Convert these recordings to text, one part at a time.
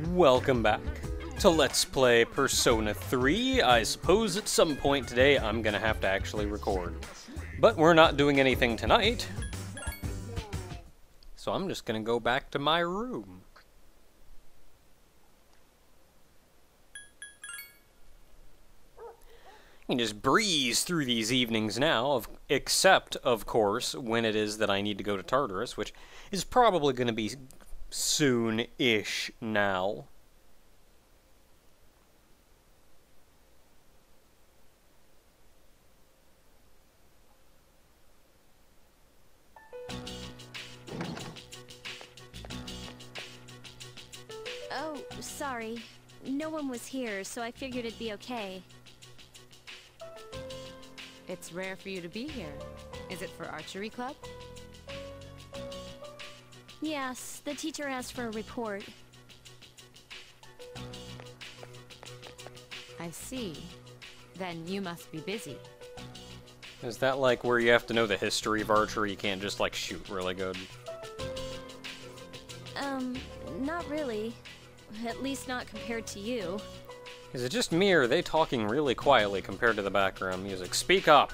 Welcome back to Let's Play Persona 3. I suppose at some point today I'm gonna have to actually record. But we're not doing anything tonight, so I'm just gonna go back to my room. I can just breeze through these evenings now, except, of course, when it is that I need to go to Tartarus, which is probably going to be soon-ish now. Oh, sorry. No one was here, so I figured it'd be okay. It's rare for you to be here. Is it for archery club? Yes, the teacher asked for a report. I see. Then you must be busy. Is that like where you have to know the history of archery? You can't just like shoot really good? Not really. At least not compared to you. Is it just me, or are they talking really quietly compared to the background music? Speak up!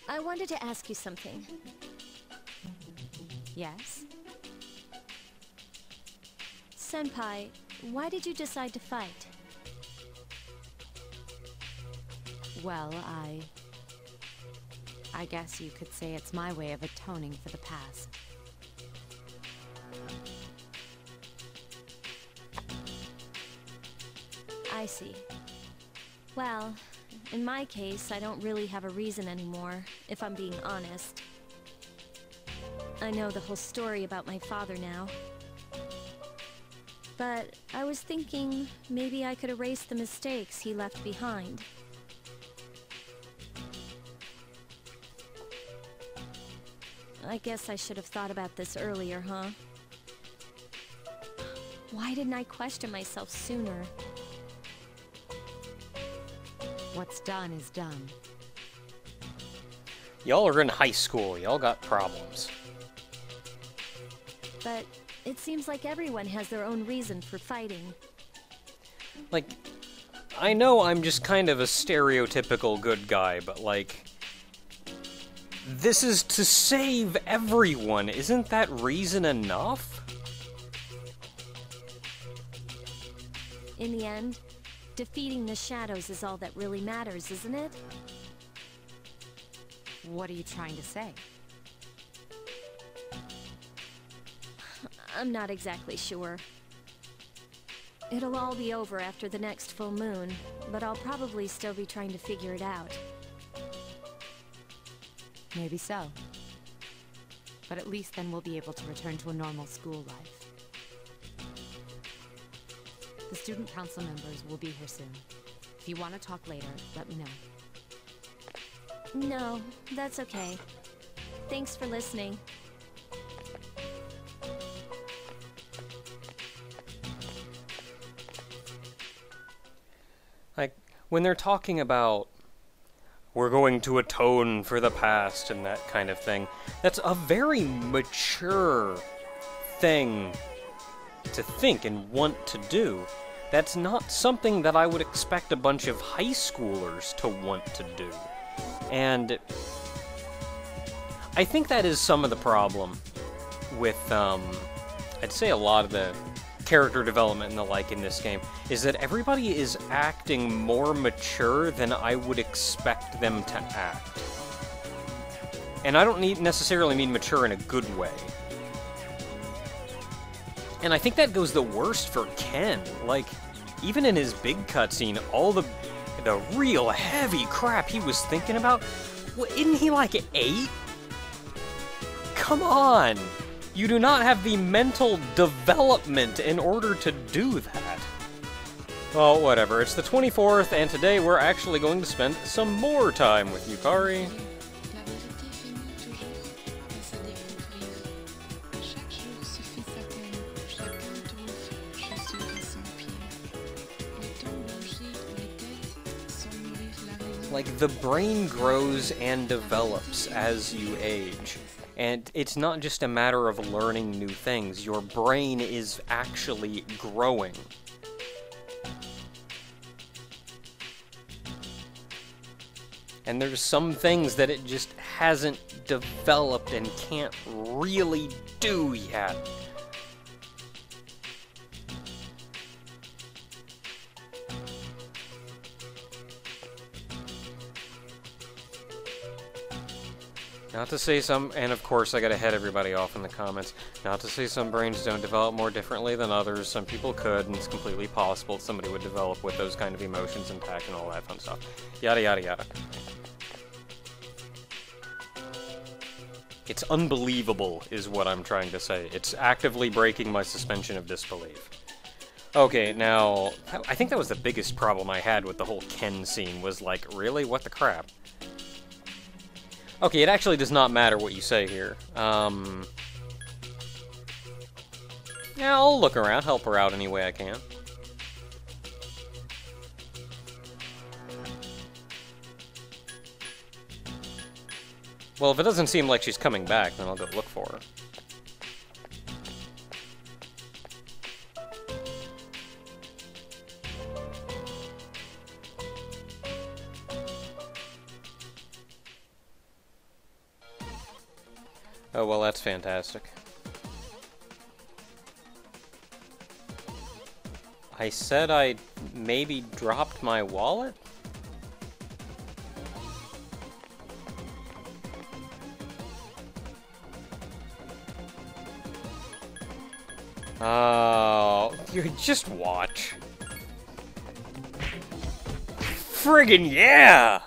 I wanted to ask you something. Yes? Senpai, why did you decide to fight? Well, I guess you could say it's my way of atoning for the past. I see. Well, in my case, I don't really have a reason anymore, if I'm being honest. I know the whole story about my father now. But I was thinking maybe I could erase the mistakes he left behind. I guess I should have thought about this earlier, huh? Why didn't I question myself sooner? What's done is done. Y'all are in high school. Y'all got problems. But it seems like everyone has their own reason for fighting. Like, I know I'm just kind of a stereotypical good guy, but like, this is to save everyone. Isn't that reason enough? In the end, defeating the shadows is all that really matters, isn't it? What are you trying to say? I'm not exactly sure. It'll all be over after the next full moon, but I'll probably still be trying to figure it out. Maybe so. But at least then we'll be able to return to a normal school life. The student council members will be here soon. If you want to talk later, let me know. No, that's okay. Thanks for listening. Like, when they're talking about, we're going to atone for the past and that kind of thing, that's a very mature thing to think and want to do. That's not something that I would expect a bunch of high schoolers to want to do. And I think that is some of the problem with, I'd say a lot of the character development and the like in this game, is that everybody is acting more mature than I would expect them to act. And I don't necessarily mean mature in a good way. And I think that goes the worst for Ken. Like, even in his big cutscene, all the real heavy crap he was thinking about, isn't he like 8? Come on! You do not have the mental development in order to do that. Well, whatever. It's the 24th, and today we're actually going to spend some more time with Yukari. like, the brain grows and develops as you age. And it's not just a matter of learning new things. Your brain is actually growing. And there's some things that it just hasn't developed and can't really do yet. Not to say some, and of course I gotta head everybody off in the comments, not to say some brains don't develop more differently than others. Some people could, and it's completely possible that somebody would develop with those kind of emotions intact and all that fun stuff. Yada yada yada. It's unbelievable, is what I'm trying to say. It's actively breaking my suspension of disbelief. Okay, now, I think that was the biggest problem I had with the whole Ken scene, was like, really? What the crap? Okay, it actually does not matter what you say here. Yeah, I'll look around, help her out any way I can. Well, if it doesn't seem like she's coming back, then I'll go look for her. Oh, well, that's fantastic. I said I maybe dropped my wallet? Oh, you just watch. Friggin' yeah!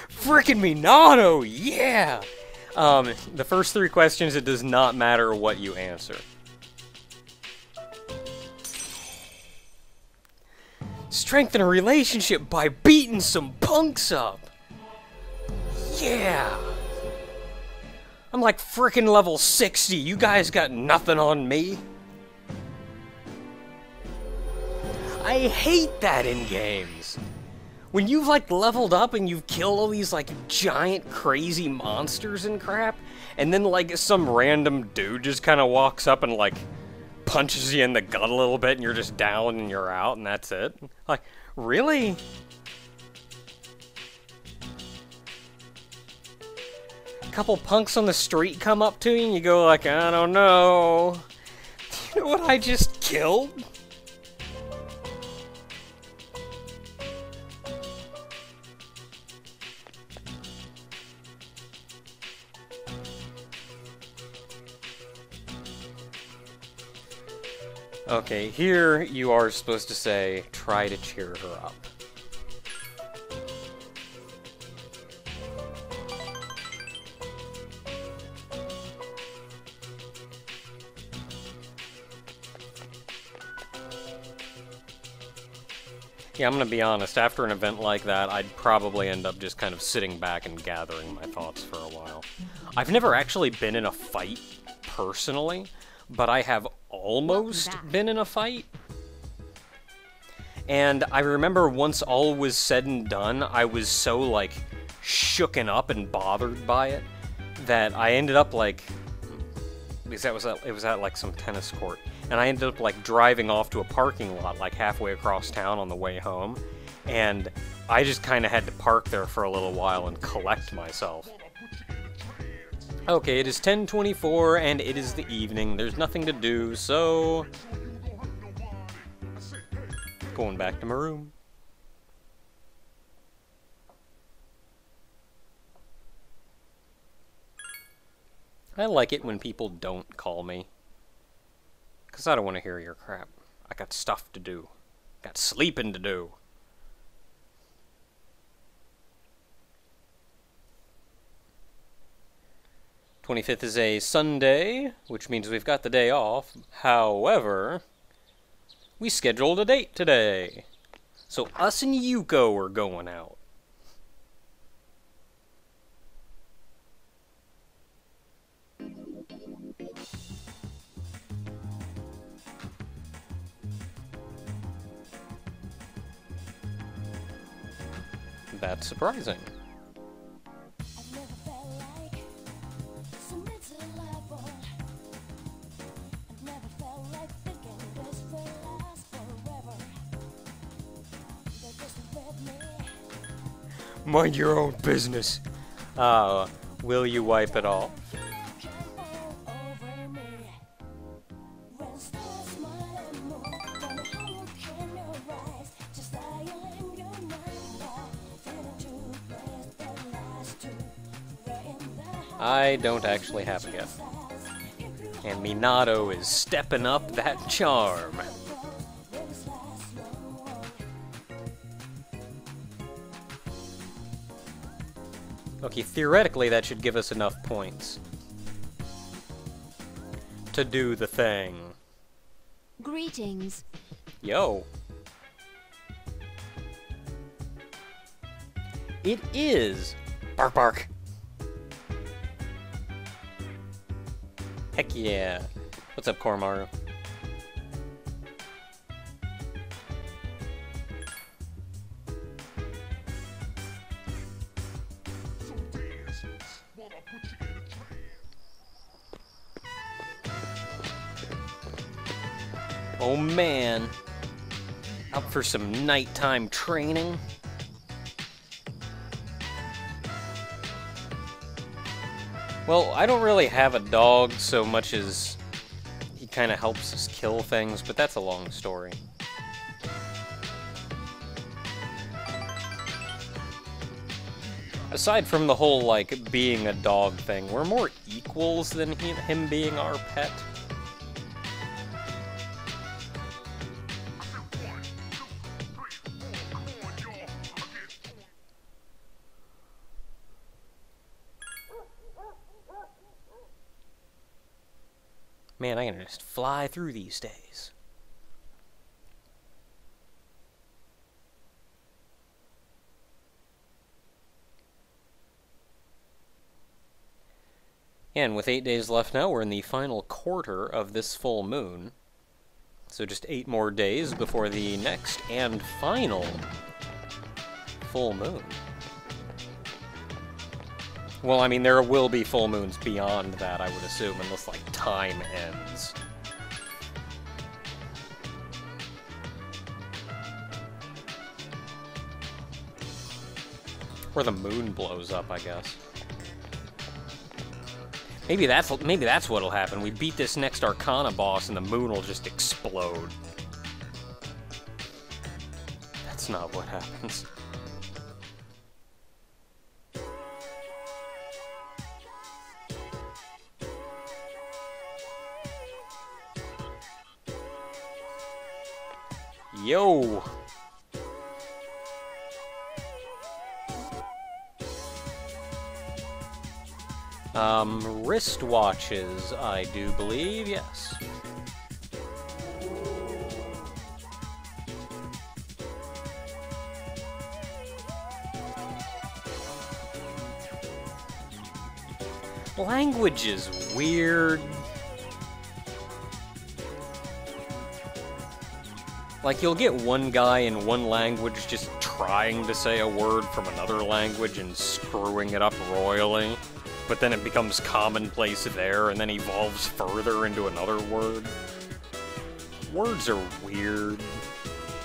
Frickin' Minato, yeah! The first 3 questions, it does not matter what you answer. Strengthen a relationship by beating some punks up! Yeah! I'm like frickin' level 60, you guys got nothing on me? I hate that in games. When you've, like, leveled up and you've killed all these, like, giant crazy monsters and crap, and then, like, some random dude just kind of walks up and, like, punches you in the gut a little bit and you're just down and you're out and that's it. Like, really? A couple punks on the street come up to you and you go like, I don't know. Do you know what I just killed? Okay, here you are supposed to say, try to cheer her up. Yeah, I'm gonna be honest, after an event like that, I'd probably end up just kind of sitting back and gathering my thoughts for a while. I've never actually been in a fight, personally, but I have almost been in a fight. And I remember once all was said and done, I was so, like, shooken up and bothered by it that I ended up, like, because it was at like, some tennis court, and I ended up, like, driving off to a parking lot, like, halfway across town on the way home, and I just kind of had to park there for a little while and collect myself. Okay, it is 10:24, and it is the evening. There's nothing to do, so... going back to my room. I like it when people don't call me. Because I don't want to hear your crap. I got stuff to do. Got sleeping to do. '25th is a Sunday, which means we've got the day off. However, we scheduled a date today. So us and Yuko are going out. That's surprising. Mind your own business. Will you wipe it off? I don't actually have a gift. And Minato is stepping up that charm. Okay, theoretically that should give us enough points to do the thing. Greetings. Yo. It is. Bark bark. Heck yeah. What's up, Koromaru? Oh man. Up for some nighttime training. Well, I don't really have a dog so much as he kind of helps us kill things, but that's a long story. Aside from the whole, like, being a dog thing, we're more equals than him being our pet. Man, I can just fly through these days. And with 8 days left now, we're in the final quarter of this full moon. So just 8 more days before the next and final full moon. Well, I mean, there will be full moons beyond that, I would assume, unless, like, time ends. Or the moon blows up, I guess. Maybe that's what'll happen. We beat this next Arcana boss and the moon will just explode. That's not what happens. Yo! Wristwatches, I do believe, yes. Language is weird. Like, you'll get one guy in one language just trying to say a word from another language and screwing it up royally, but then it becomes commonplace there and then evolves further into another word. Words are weird.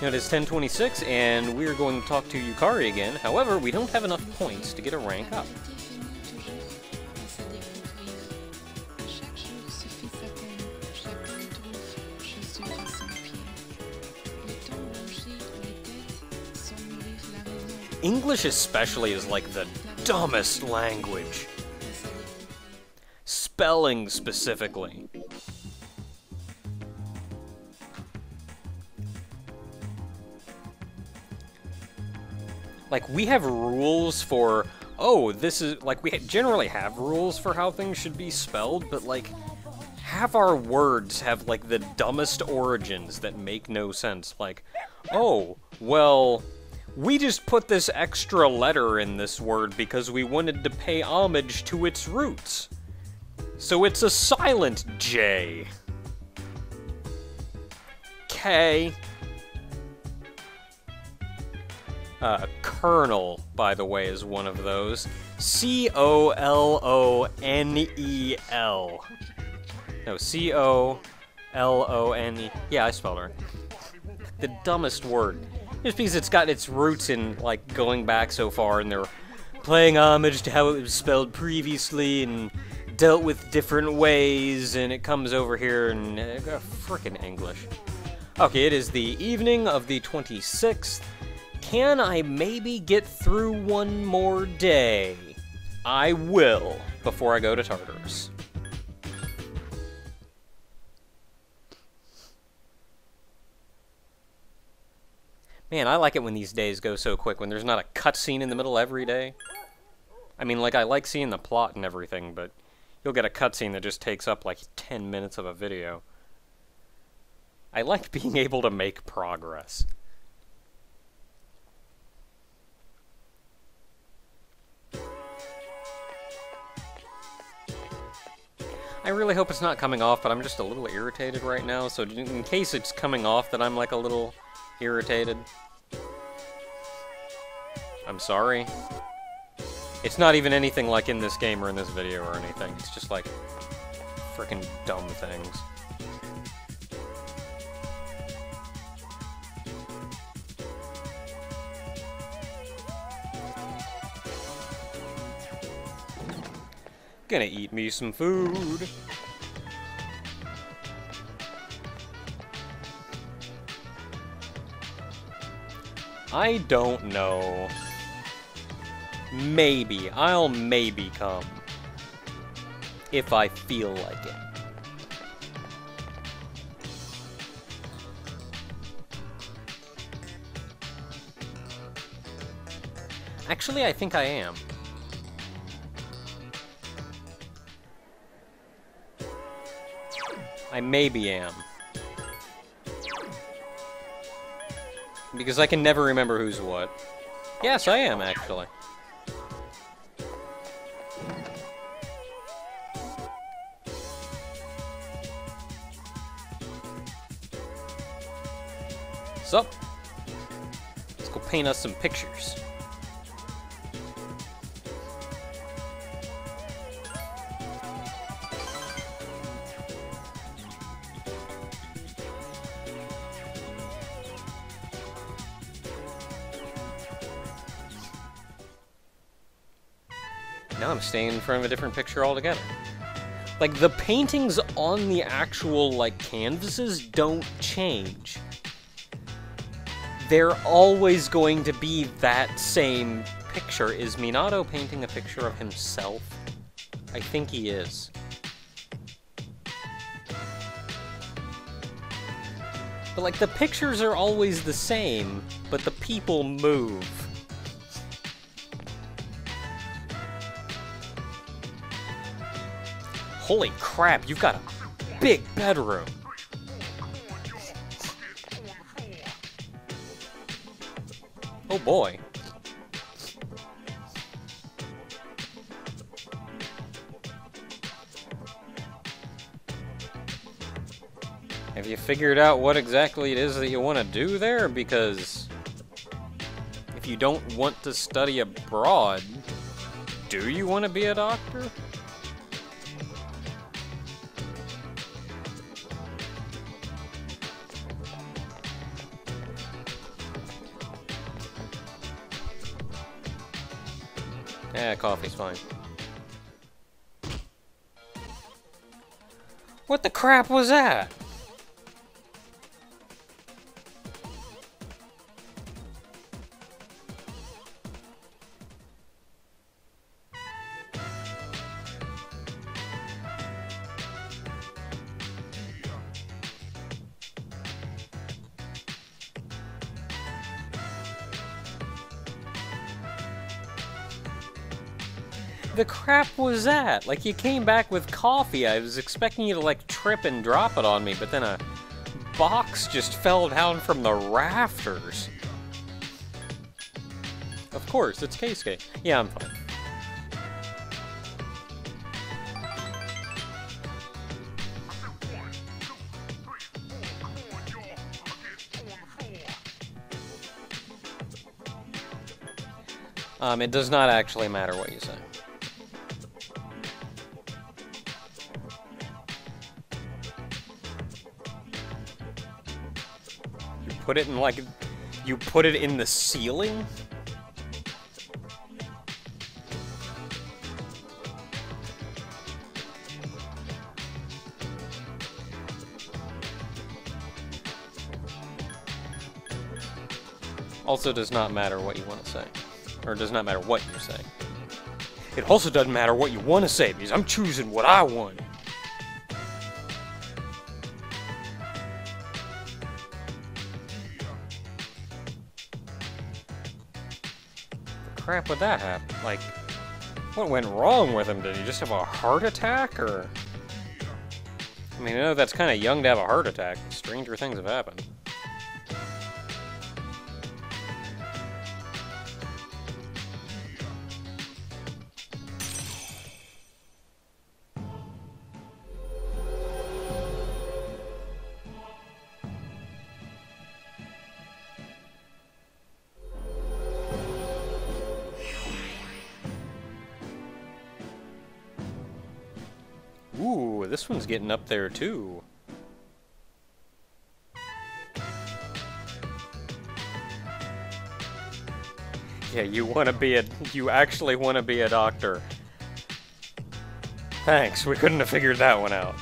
It is 10:26, and we're going to talk to Yukari again. However, we don't have enough points to get a rank up. English especially is like the dumbest language. Spelling specifically. Like, we have rules for, oh, this is, like, we generally have rules for how things should be spelled, but, like, half our words have, like, the dumbest origins that make no sense. Like, oh, well, we just put this extra letter in this word because we wanted to pay homage to its roots. So it's a silent J. K. Colonel, by the way, is one of those. C-O-L-O-N-E-L. No, C-O-L-O-N-E... Yeah, I spelled it right. The dumbest word. Just because it's got its roots in, like, going back so far, and they're playing homage to how it was spelled previously, and dealt with different ways, and it comes over here and... frickin' English. Okay, it is the evening of the 26th. Can I maybe get through one more day? I will, before I go to Tartarus. Man, I like it when these days go so quick, when there's not a cutscene in the middle every day. I mean, like, I like seeing the plot and everything, but you'll get a cutscene that just takes up, like, 10 minutes of a video. I like being able to make progress. I really hope it's not coming off, but I'm just a little irritated right now, so in case it's coming off that I'm like a little irritated, I'm sorry. It's not even anything like in this game or in this video or anything, it's just like freaking dumb things. Gonna eat me some food. I don't know. Maybe. I'll maybe come. If I feel like it. Actually, I think I am. I maybe am. Because I can never remember who's what. Yes, I am, actually. So, let's go paint us some pictures. Now I'm staying in front of a different picture altogether. Like, the paintings on the actual, like, canvases don't change. They're always going to be that same picture. Is Minato painting a picture of himself? I think he is. But, like, the pictures are always the same, but the people move. Holy crap, you've got a big bedroom. Oh boy. Have you figured out what exactly it is that you want to do there? Because if you don't want to study abroad, do you want to be a doctor? Yeah, coffee's fine. What the crap was that? The crap was that? Like, you came back with coffee. I was expecting you to, like, trip and drop it on me, but then a box just fell down from the rafters. Of course, it's Keisuke. Yeah, I'm fine. It does not actually matter what you say. You put it in, like... You put it in the ceiling? Also does not matter what you want to say. Or does not matter what you say. It also doesn't matter what you want to say, because I'm choosing what I want. The crap would that happen? Like, what went wrong with him? Did he just have a heart attack, or... I mean, I know that's kind of young to have a heart attack. Stranger things have happened. Ooh, this one's getting up there too. Yeah, you actually want to be a doctor. Thanks, we couldn't have figured that one out.